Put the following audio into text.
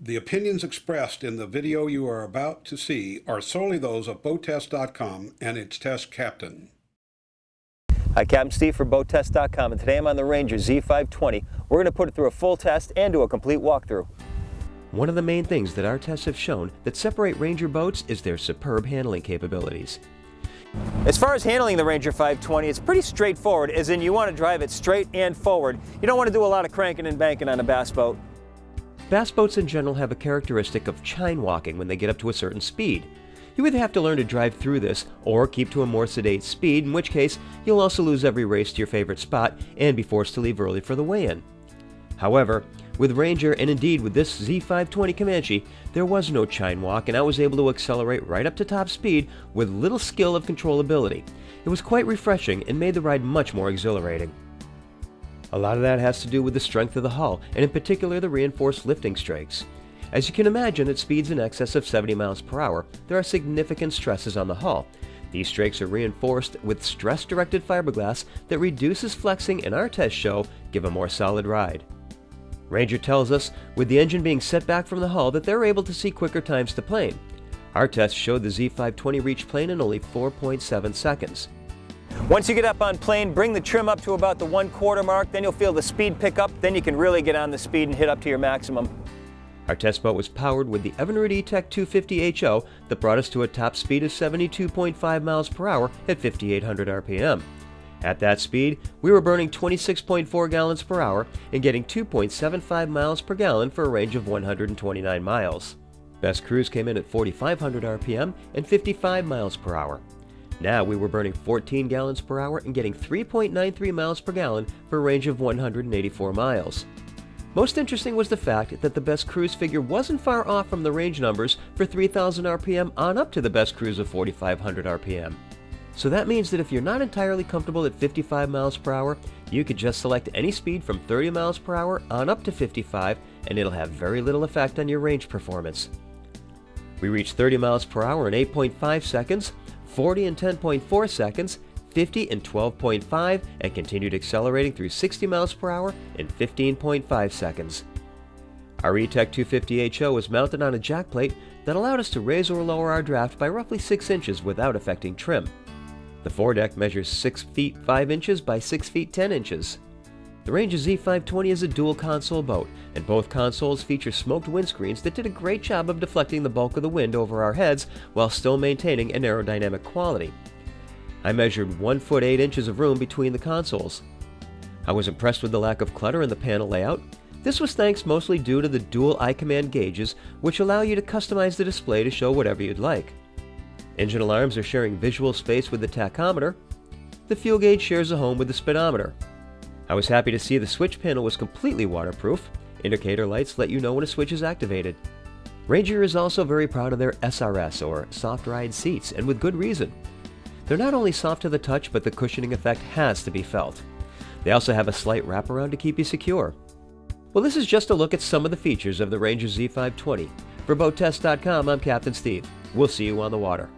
The opinions expressed in the video you are about to see are solely those of BoatTEST.com and its test captain. Hi, Captain Steve for BoatTEST.com, and today I'm on the Ranger Z520. We're going to put it through a full test and do a complete walkthrough. One of the main things that our tests have shown that separate Ranger boats is their superb handling capabilities. As far as handling the Ranger 520, it's pretty straightforward, as in you want to drive it straight and forward. You don't want to do a lot of cranking and banking on a bass boat. Bass boats in general have a characteristic of chine walking when they get up to a certain speed. You either have to learn to drive through this or keep to a more sedate speed, in which case you'll also lose every race to your favorite spot and be forced to leave early for the weigh-in. However, with Ranger, and indeed with this Z520 Comanche, there was no chine walk, and I was able to accelerate right up to top speed with little skill of controllability. It was quite refreshing and made the ride much more exhilarating. A lot of that has to do with the strength of the hull, and in particular the reinforced lifting strakes. As you can imagine, at speeds in excess of 70 miles per hour, there are significant stresses on the hull. These strakes are reinforced with stress-directed fiberglass that reduces flexing, and our tests show give a more solid ride. Ranger tells us, with the engine being set back from the hull, that they're able to see quicker times to plane. Our tests showed the Z520 reached plane in only 4.7 seconds. Once you get up on plane, bring the trim up to about the 1/4 mark, then you'll feel the speed pick up, then you can really get on the speed and hit up to your maximum. Our test boat was powered with the E-TEC 250 HO that brought us to a top speed of 72.5 miles per hour at 5,800 RPM. At that speed, we were burning 26.4 gallons per hour and getting 2.75 miles per gallon for a range of 129 miles. Best cruise came in at 4,500 RPM and 55 miles per hour. Now we were burning 14 gallons per hour and getting 3.93 miles per gallon for a range of 184 miles. Most interesting was the fact that the best cruise figure wasn't far off from the range numbers for 3,000 RPM on up to the best cruise of 4,500 RPM. So that means that if you're not entirely comfortable at 55 miles per hour, you could just select any speed from 30 miles per hour on up to 55, and it'll have very little effect on your range performance. We reached 30 miles per hour in 8.5 seconds, 40 in 10.4 seconds, 50 in 12.5, and continued accelerating through 60 miles per hour in 15.5 seconds. Our E-TEC 250 HO was mounted on a jack plate that allowed us to raise or lower our draft by roughly 6 inches without affecting trim. The foredeck measures 6 feet 5 inches by 6 feet 10 inches. The Ranger Z520 is a dual console boat, and both consoles feature smoked windscreens that did a great job of deflecting the bulk of the wind over our heads while still maintaining an aerodynamic quality. I measured 1 foot 8 inches of room between the consoles. I was impressed with the lack of clutter in the panel layout. This was thanks mostly due to the dual iCommand gauges, which allow you to customize the display to show whatever you'd like. Engine alarms are sharing visual space with the tachometer. The fuel gauge shares a home with the speedometer. I was happy to see the switch panel was completely waterproof. Indicator lights let you know when a switch is activated. Ranger is also very proud of their SRS, or soft ride seats, and with good reason. They're not only soft to the touch, but the cushioning effect has to be felt. They also have a slight wraparound to keep you secure. Well, this is just a look at some of the features of the Ranger Z520. For BoatTEST.com, I'm Captain Steve. We'll see you on the water.